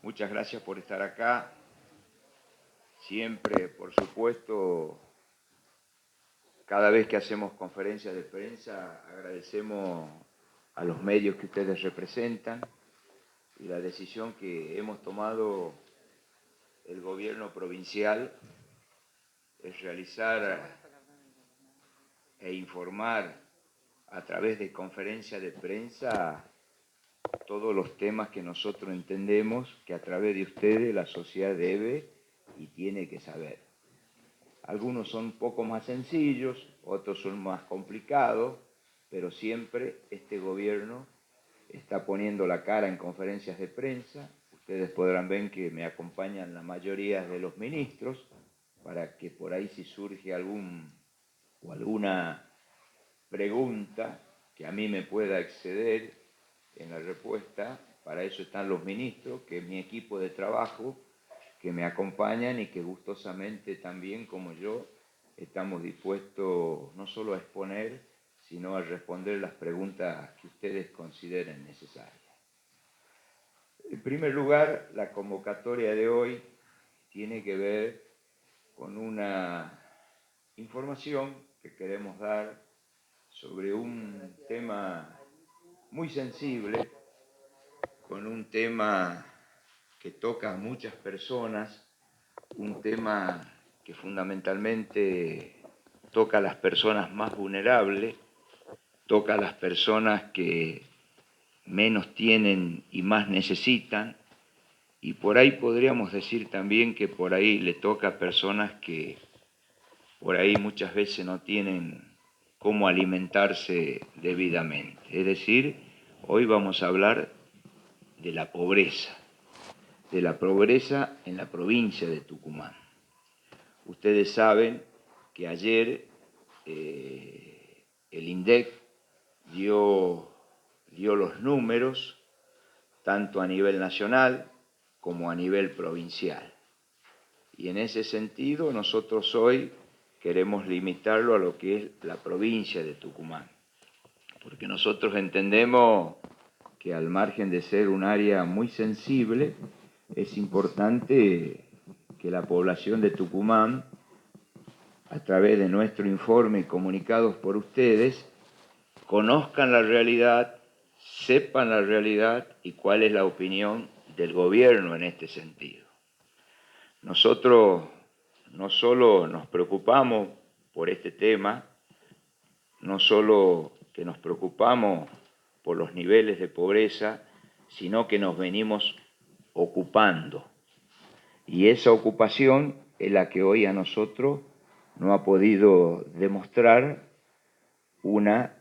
Muchas gracias por estar acá. Siempre, por supuesto, cada vez que hacemos conferencias de prensa, agradecemos a los medios que ustedes representan y la decisión que hemos tomado el gobierno provincial es realizar e informar a través de conferencias de prensa todos los temas que nosotros entendemos que a través de ustedes la sociedad debe y tiene que saber. Algunos son un poco más sencillos, otros son más complicados, pero siempre este gobierno está poniendo la cara en conferencias de prensa. Ustedes podrán ver que me acompañan la mayoría de los ministros, para que por ahí si surge alguna pregunta que a mí me pueda exceder en la respuesta, para eso están los ministros, que es mi equipo de trabajo, que me acompañan y que gustosamente también, como yo, estamos dispuestos no solo a exponer, sino a responder las preguntas que ustedes consideren necesarias. En primer lugar, la convocatoria de hoy tiene que ver con una información que queremos dar sobre un tema muy sensible, con un tema que toca a muchas personas, un tema que fundamentalmente toca a las personas más vulnerables, toca a las personas que menos tienen y más necesitan, y por ahí podríamos decir también que por ahí le toca a personas que por ahí muchas veces no tienen cómo alimentarse debidamente. Es decir, hoy vamos a hablar de la pobreza en la provincia de Tucumán. Ustedes saben que ayer el INDEC dio los números tanto a nivel nacional como a nivel provincial. Y en ese sentido nosotros hoy queremos limitarlo a lo que es la provincia de Tucumán, porque nosotros entendemos que al margen de ser un área muy sensible, es importante que la población de Tucumán, a través de nuestro informe y comunicados por ustedes, conozcan la realidad, sepan la realidad y cuál es la opinión del gobierno en este sentido. Nosotros no solo nos preocupamos por este tema, no solo que nos preocupamos por los niveles de pobreza, sino que nos venimos ocupando. Y esa ocupación es la que hoy a nosotros no ha podido demostrar un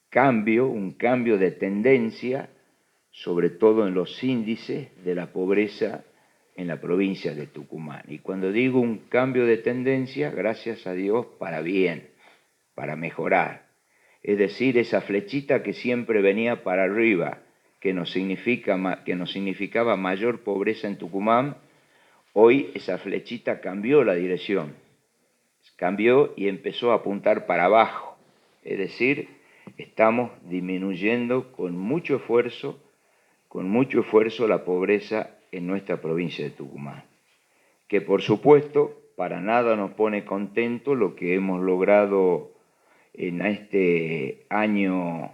cambio de tendencia, sobre todo en los índices de la pobreza en la provincia de Tucumán. Y cuando digo un cambio de tendencia, gracias a Dios, para bien, para mejorar. Es decir, esa flechita que siempre venía para arriba, que nos significaba mayor pobreza en Tucumán, hoy esa flechita cambió la dirección, cambió y empezó a apuntar para abajo. Es decir, estamos disminuyendo con mucho esfuerzo la pobreza en nuestra provincia de Tucumán. Que por supuesto, para nada nos pone contento lo que hemos logrado en este año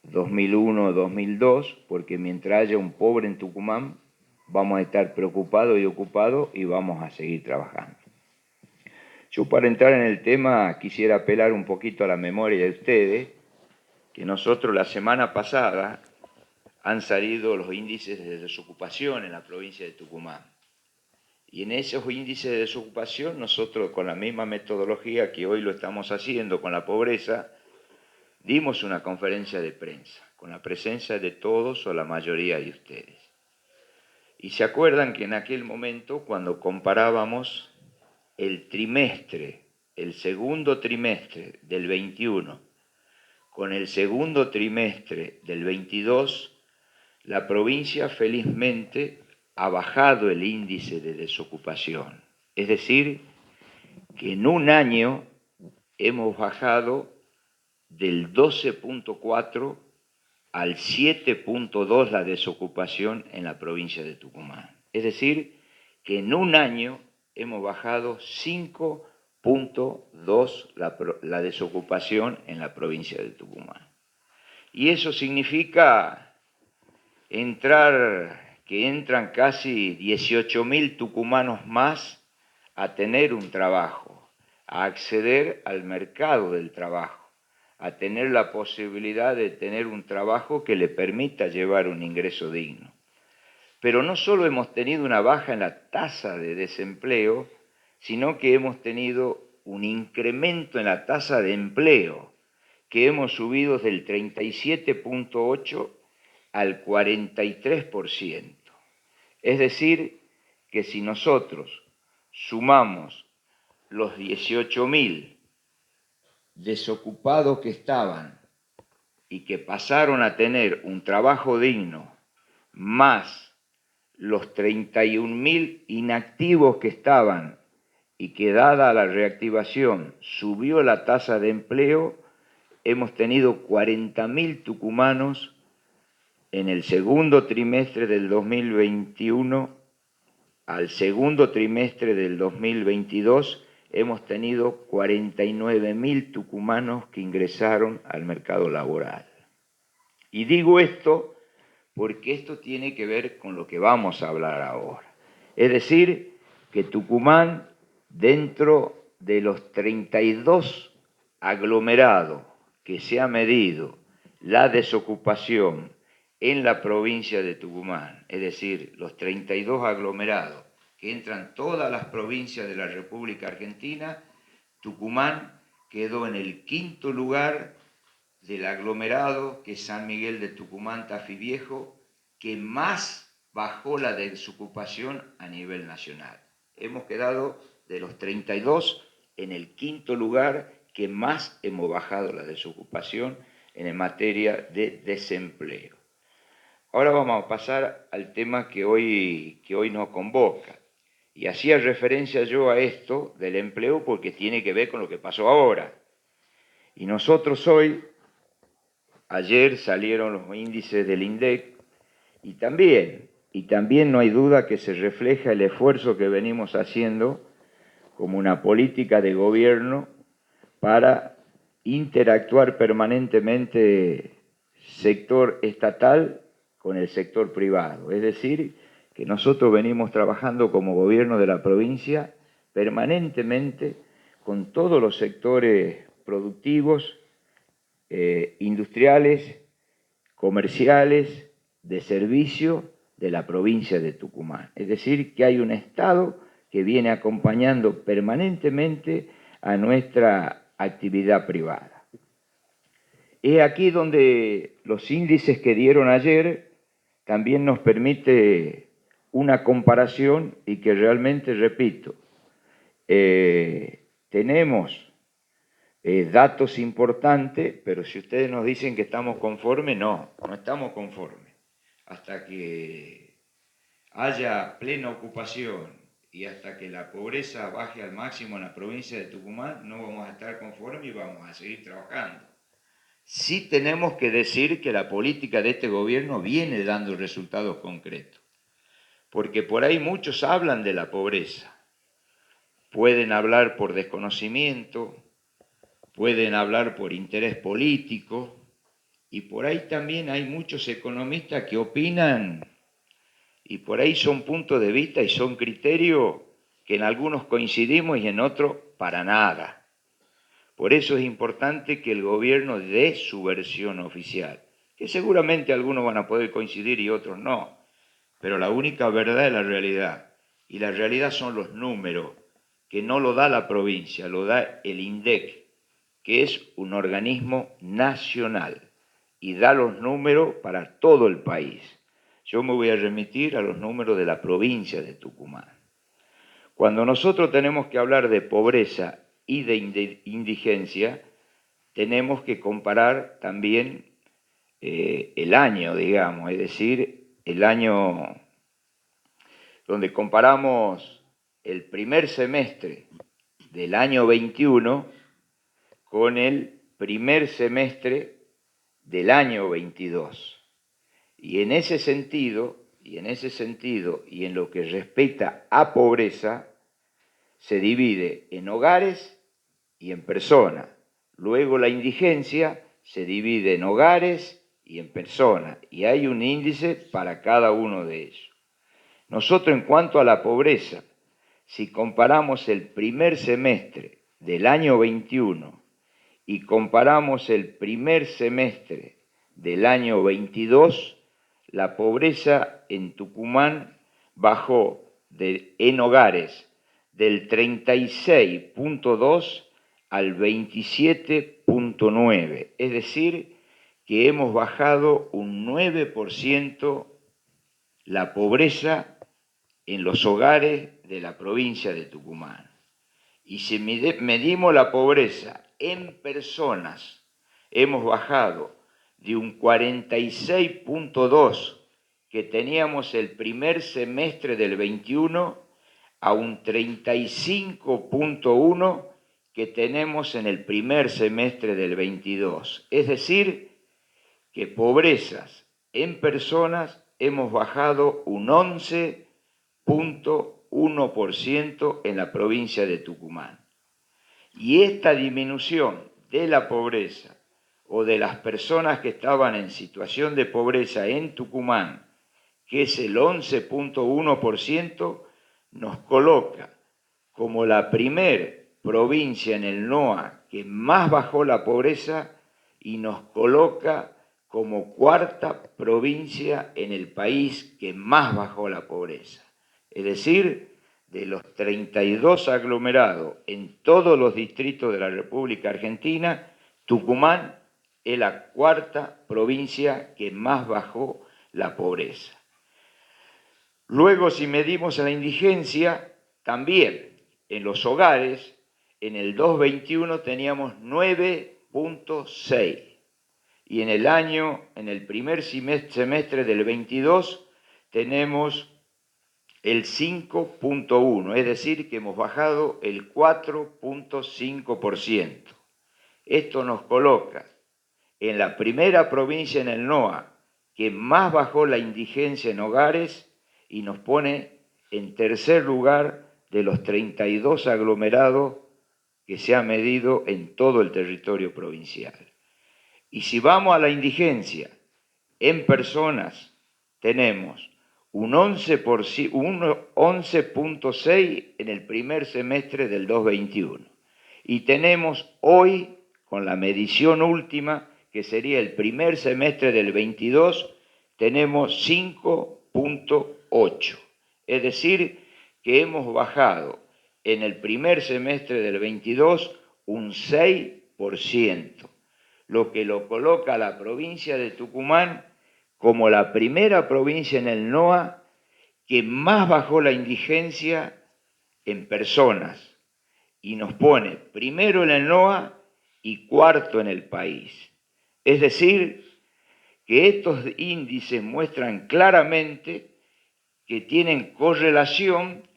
2001-2002, porque mientras haya un pobre en Tucumán, vamos a estar preocupados y ocupados y vamos a seguir trabajando. Yo, para entrar en el tema, quisiera apelar un poquito a la memoria de ustedes, que nosotros la semana pasada han salido los índices de desocupación en la provincia de Tucumán. Y en esos índices de desocupación, nosotros con la misma metodología que hoy lo estamos haciendo con la pobreza, dimos una conferencia de prensa, con la presencia de todos o la mayoría de ustedes. Y se acuerdan que en aquel momento, cuando comparábamos el segundo trimestre del 21 con el segundo trimestre del 22, la provincia felizmente ha bajado el índice de desocupación. Es decir, que en un año hemos bajado del 12.4 al 7.2 la desocupación en la provincia de Tucumán. Es decir, que en un año hemos bajado 5.2 la desocupación en la provincia de Tucumán. Y eso significa que entran casi 18.000 tucumanos más a tener un trabajo, a acceder al mercado del trabajo, a tener la posibilidad de tener un trabajo que le permita llevar un ingreso digno. Pero no solo hemos tenido una baja en la tasa de desempleo, sino que hemos tenido un incremento en la tasa de empleo, que hemos subido del 37.8 al 43%. Es decir, que si nosotros sumamos los 18.000 desocupados que estaban y que pasaron a tener un trabajo digno, más los 31.000 inactivos que estaban y que dada la reactivación subió la tasa de empleo, hemos tenido 40.000 tucumanos en el segundo trimestre del 2021 al segundo trimestre del 2022 hemos tenido 49.000 tucumanos que ingresaron al mercado laboral. Y digo esto porque esto tiene que ver con lo que vamos a hablar ahora. Es decir, que Tucumán, dentro de los 32 aglomerados que se ha medido la desocupación en la provincia de Tucumán, es decir, los 32 aglomerados que entran todas las provincias de la República Argentina, Tucumán quedó en el quinto lugar del aglomerado, que es San Miguel de Tucumán, Tafí Viejo, que más bajó la desocupación a nivel nacional. Hemos quedado de los 32 en el quinto lugar que más hemos bajado la desocupación en materia de desempleo. Ahora vamos a pasar al tema que hoy nos convoca. Y hacía referencia yo a esto del empleo porque tiene que ver con lo que pasó ahora. Y nosotros hoy, ayer salieron los índices del INDEC y también no hay duda que se refleja el esfuerzo que venimos haciendo como una política de gobierno para interactuar permanentemente sector estatal con el sector privado. Es decir, que nosotros venimos trabajando como gobierno de la provincia permanentemente con todos los sectores productivos, industriales, comerciales, de servicio de la provincia de Tucumán. Es decir, que hay un Estado que viene acompañando permanentemente a nuestra actividad privada. Es aquí donde los índices que dieron ayer también nos permite una comparación y que realmente, repito, tenemos datos importantes, pero si ustedes nos dicen que estamos conformes, no estamos conformes. Hasta que haya plena ocupación y hasta que la pobreza baje al máximo en la provincia de Tucumán, no vamos a estar conformes y vamos a seguir trabajando. Sí tenemos que decir que la política de este gobierno viene dando resultados concretos, porque por ahí muchos hablan de la pobreza. Pueden hablar por desconocimiento, pueden hablar por interés político, y por ahí también hay muchos economistas que opinan, y por ahí son puntos de vista y son criterios que en algunos coincidimos y en otros para nada. Por eso es importante que el gobierno dé su versión oficial, que seguramente algunos van a poder coincidir y otros no, pero la única verdad es la realidad, y la realidad son los números, que no lo da la provincia, lo da el INDEC, que es un organismo nacional y da los números para todo el país. Yo me voy a remitir a los números de la provincia de Tucumán. Cuando nosotros tenemos que hablar de pobreza y de indigencia, tenemos que comparar también el año, digamos, es decir, el año donde comparamos el primer semestre del año 21 con el primer semestre del año 22. Y en ese sentido, y en lo que respecta a pobreza, se divide en hogares y en personas. Luego la indigencia se divide en hogares y en personas, y hay un índice para cada uno de ellos. Nosotros, en cuanto a la pobreza, si comparamos el primer semestre del año 21 y comparamos el primer semestre del año 22, la pobreza en Tucumán bajó en hogares del 36,2 al 27,9, es decir, que hemos bajado un 9% la pobreza en los hogares de la provincia de Tucumán. Y si medimos la pobreza en personas, hemos bajado de un 46,2 que teníamos el primer semestre del 21 a un 35,1 que tenemos en el primer semestre del 22. Es decir, que pobrezas en personas hemos bajado un 11,1% en la provincia de Tucumán. Y esta disminución de la pobreza o de las personas que estaban en situación de pobreza en Tucumán, que es el 11,1%, nos coloca como la primer provincia en el NOA que más bajó la pobreza y nos coloca como cuarta provincia en el país que más bajó la pobreza. Es decir, de los 32 aglomerados en todos los distritos de la República Argentina, Tucumán es la cuarta provincia que más bajó la pobreza. Luego, si medimos la indigencia, también en los hogares, en el 2021 teníamos 9,6 y en el primer semestre del 22 tenemos el 5,1, es decir, que hemos bajado el 4,5%. Esto nos coloca en la primera provincia en el NOA que más bajó la indigencia en hogares y nos pone en tercer lugar de los 32 aglomerados que se ha medido en todo el territorio provincial. Y si vamos a la indigencia en personas, tenemos un 11,6 en el primer semestre del 2021. Y tenemos hoy, con la medición última, que sería el primer semestre del 22, tenemos 5,8. Es decir, que hemos bajado en el primer semestre del 22 un 6%, lo que lo coloca a la provincia de Tucumán como la primera provincia en el NOA que más bajó la indigencia en personas y nos pone primero en el NOA y cuarto en el país. Es decir, que estos índices muestran claramente que tienen correlación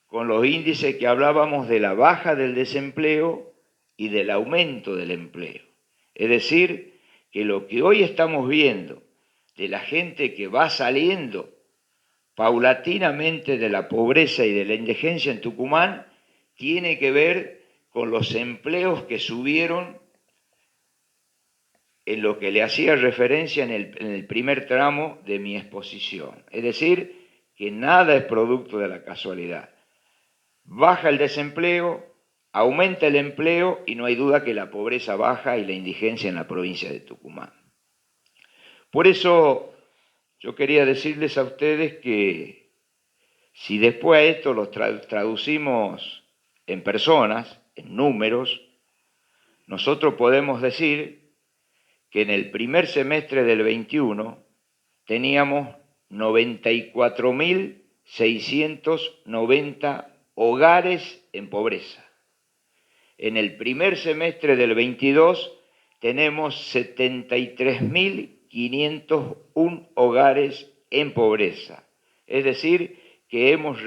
con los índices que hablábamos de la baja del desempleo y del aumento del empleo. Es decir, que lo que hoy estamos viendo de la gente que va saliendo paulatinamente de la pobreza y de la indigencia en Tucumán tiene que ver con los empleos que subieron en lo que le hacía referencia en el primer tramo de mi exposición. Es decir, que nada es producto de la casualidad. Baja el desempleo, aumenta el empleo y no hay duda que la pobreza baja y la indigencia en la provincia de Tucumán. Por eso yo quería decirles a ustedes que si después a esto los traducimos en personas, en números, nosotros podemos decir que en el primer semestre del 21 teníamos 94.690 hogares en pobreza. En el primer semestre del 22 tenemos 73.501 hogares en pobreza. Es decir, que hemos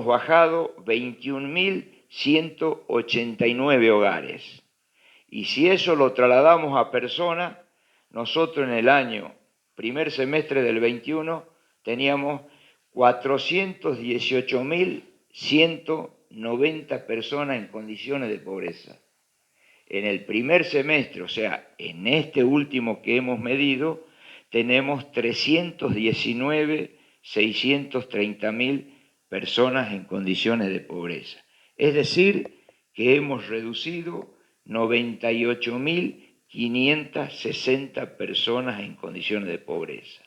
bajado 21.189 hogares. Y si eso lo trasladamos a personas, nosotros en el primer semestre del 21 teníamos 418.190 personas en condiciones de pobreza. En el primer semestre, o sea, en este último que hemos medido, tenemos 319.630.000 personas en condiciones de pobreza. Es decir, que hemos reducido 98.560 personas en condiciones de pobreza.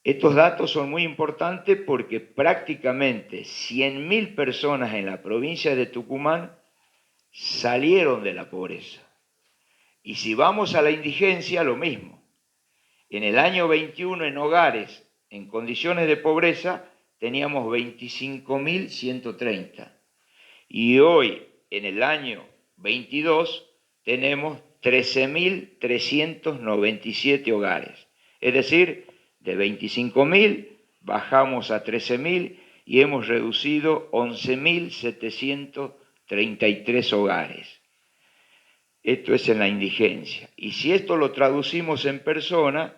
Estos datos son muy importantes porque prácticamente 100.000 personas en la provincia de Tucumán salieron de la pobreza. Y si vamos a la indigencia, lo mismo. En el año 21 en hogares en condiciones de pobreza teníamos 25.130. Y hoy, en el año 22, tenemos 13.397 hogares. Es decir, de 25.000 bajamos a 13.000 y hemos reducido 11.733 hogares. Esto es en la indigencia. Y si esto lo traducimos en persona,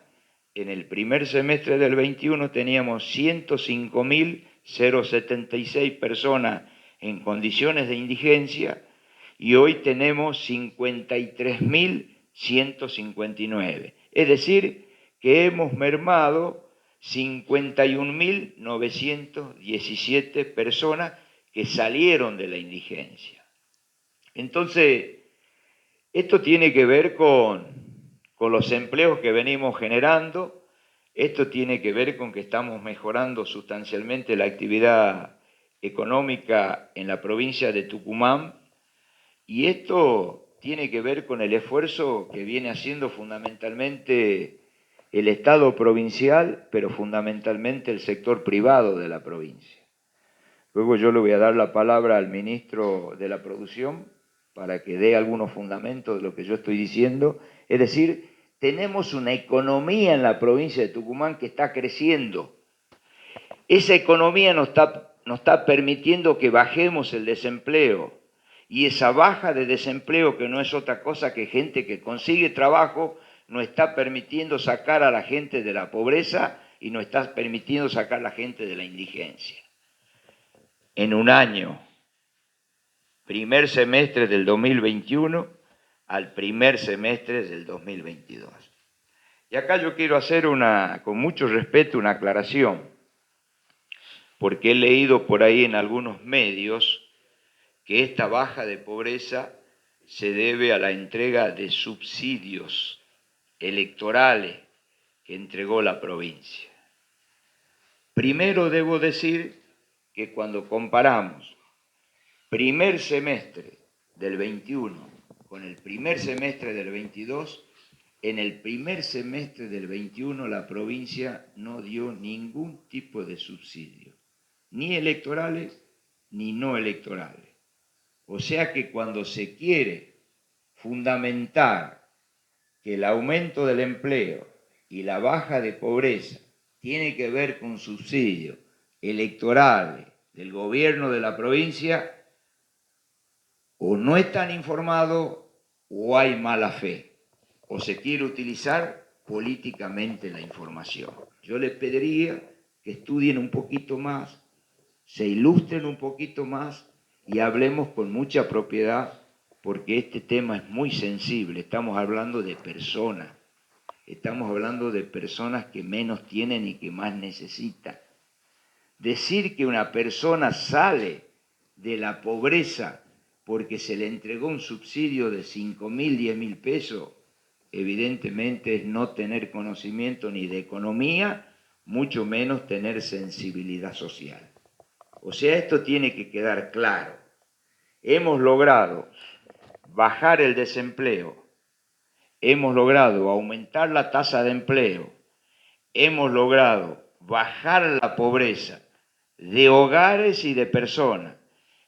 en el primer semestre del 21 teníamos 105.076 personas en condiciones de indigencia y hoy tenemos 53.159. Es decir, que hemos mermado 51.917 personas que salieron de la indigencia. Entonces, esto tiene que ver con los empleos que venimos generando, esto tiene que ver con que estamos mejorando sustancialmente la actividad económica en la provincia de Tucumán y esto tiene que ver con el esfuerzo que viene haciendo fundamentalmente el Estado provincial, pero fundamentalmente el sector privado de la provincia. Luego yo le voy a dar la palabra al ministro de la Producción para que dé algunos fundamentos de lo que yo estoy diciendo. Es decir, tenemos una economía en la provincia de Tucumán que está creciendo. Esa economía nos está permitiendo que bajemos el desempleo. Y esa baja de desempleo, que no es otra cosa que gente que consigue trabajo, nos está permitiendo sacar a la gente de la pobreza y nos está permitiendo sacar a la gente de la indigencia. En un año, primer semestre del 2021 al primer semestre del 2022. Y acá yo quiero hacer con mucho respeto una aclaración, porque he leído por ahí en algunos medios que esta baja de pobreza se debe a la entrega de subsidios electorales que entregó la provincia. Primero debo decir que cuando comparamos primer semestre del 21 con el primer semestre del 22, en el primer semestre del 21 la provincia no dio ningún tipo de subsidio, ni electorales ni no electorales. O sea que cuando se quiere fundamentar que el aumento del empleo y la baja de pobreza tiene que ver con subsidios electorales del gobierno de la provincia, o no están informados o hay mala fe, o se quiere utilizar políticamente la información. Yo les pediría que estudien un poquito más, se ilustren un poquito más y hablemos con mucha propiedad, porque este tema es muy sensible. Estamos hablando de personas, estamos hablando de personas que menos tienen y que más necesitan. Decir que una persona sale de la pobreza porque se le entregó un subsidio de 5.000, 10.000 pesos, evidentemente es no tener conocimiento ni de economía, mucho menos tener sensibilidad social. O sea, esto tiene que quedar claro. Hemos logrado bajar el desempleo, hemos logrado aumentar la tasa de empleo, hemos logrado bajar la pobreza de hogares y de personas,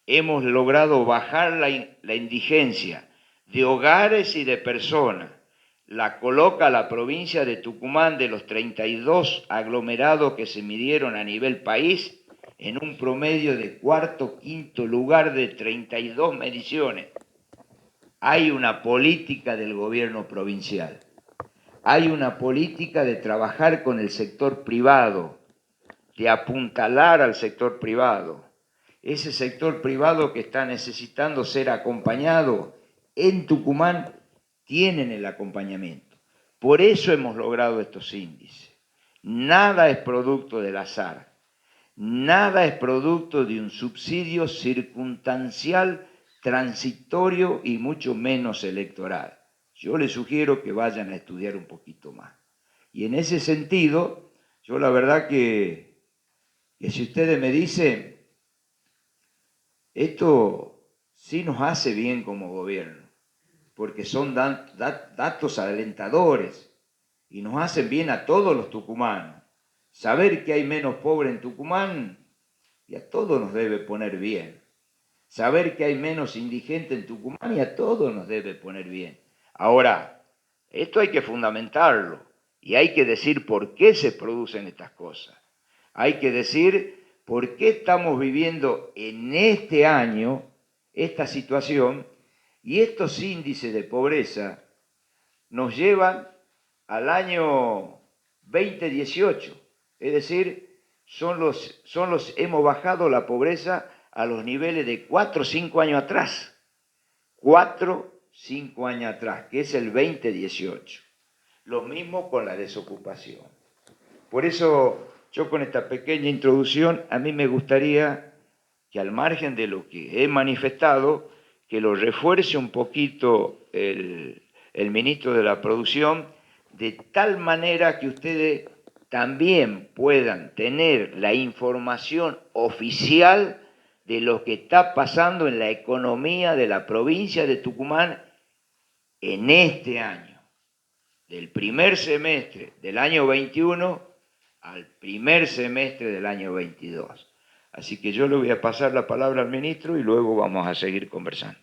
hemos logrado bajar la indigencia de hogares y de personas, la coloca la provincia de Tucumán de los 32 aglomerados que se midieron a nivel país en un promedio de cuarto, quinto lugar de 32 mediciones. hay una política del gobierno provincial, hay una política de trabajar con el sector privado, de apuntalar al sector privado. Ese sector privado que está necesitando ser acompañado en Tucumán, tienen el acompañamiento. Por eso hemos logrado estos índices. Nada es producto del azar. Nada es producto de un subsidio circunstancial, transitorio y mucho menos electoral. Yo les sugiero que vayan a estudiar un poquito más. Y en ese sentido, yo la verdad que si ustedes me dicen, esto sí nos hace bien como gobierno, porque son datos alentadores y nos hacen bien a todos los tucumanos. Saber que hay menos pobres en Tucumán y a todos nos debe poner bien. Saber que hay menos indigentes en Tucumán y a todos nos debe poner bien. Ahora, esto hay que fundamentarlo y hay que decir por qué se producen estas cosas. Hay que decir por qué estamos viviendo en este año esta situación y estos índices de pobreza nos llevan al año 2018, es decir, hemos bajado la pobreza a los niveles de 4 o 5 años atrás, 4 o 5 años atrás, que es el 2018. Lo mismo con la desocupación. Por eso, yo con esta pequeña introducción, a mí me gustaría que al margen de lo que he manifestado, que lo refuerce un poquito el ministro de la Producción, de tal manera que ustedes también puedan tener la información oficial de lo que está pasando en la economía de la provincia de Tucumán en este año, del primer semestre del año 21 al primer semestre del año 22. Así que yo le voy a pasar la palabra al ministro y luego vamos a seguir conversando.